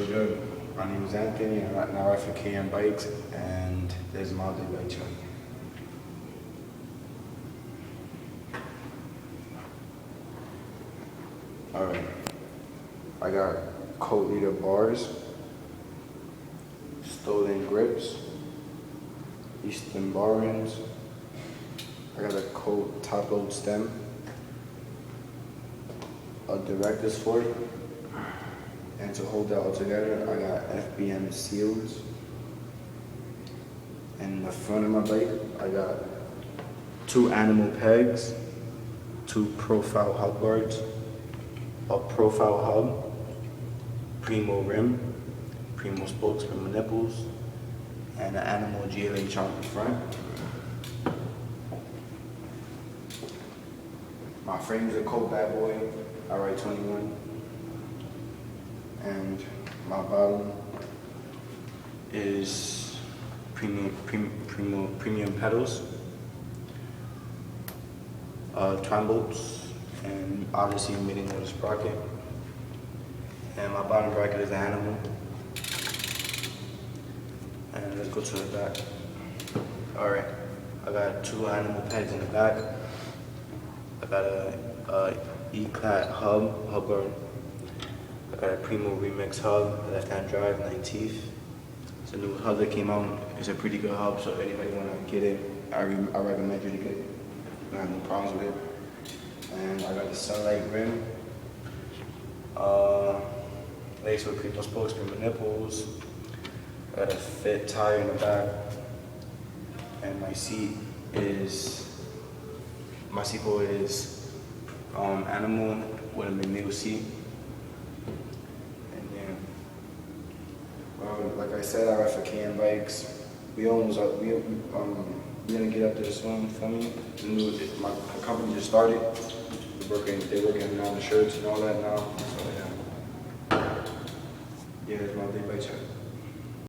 good? My name is Anthony, and I ride for K.M Bikes, and this is my Bike Check. Alright, I got coat leader bars, stolen grips, Eastern bar rims. I got a coat top load stem, a director's fork, and to hold that all together, I got FBM seals. In the front of my bike, I got 2 animal pegs, 2 profile hub guards, a profile hub, Primo rim, Primo spokes, Primo nipples, and an animal GLA chomp in front. My frame's a Colt Bad Boy, I ride 21. And my bottom is premium pedals, twine bolts, and obviously mini motor sprocket. And my bottom bracket is the animal. And let's go to the back. Alright, I got 2 animal pegs in the back. I got a E-Clat hub guard. I got a Primo Remix hub, left-hand drive, 9 teeth. It's a new hub that came out. It's a pretty good hub, so if anybody wanna get it, I recommend you to get it. I have no problems with it. And I got the Sunlight rim, laced with Primo spokes, Primo nipples. I got a fit tire in the back, and my seat post is animal with a McNeil seat. And yeah, well, like I said, I ride for K.M Bikes. We gonna get up there soon. Feel me? My company just started. They're working on the shirts and all that now. So yeah, it's my big bike check.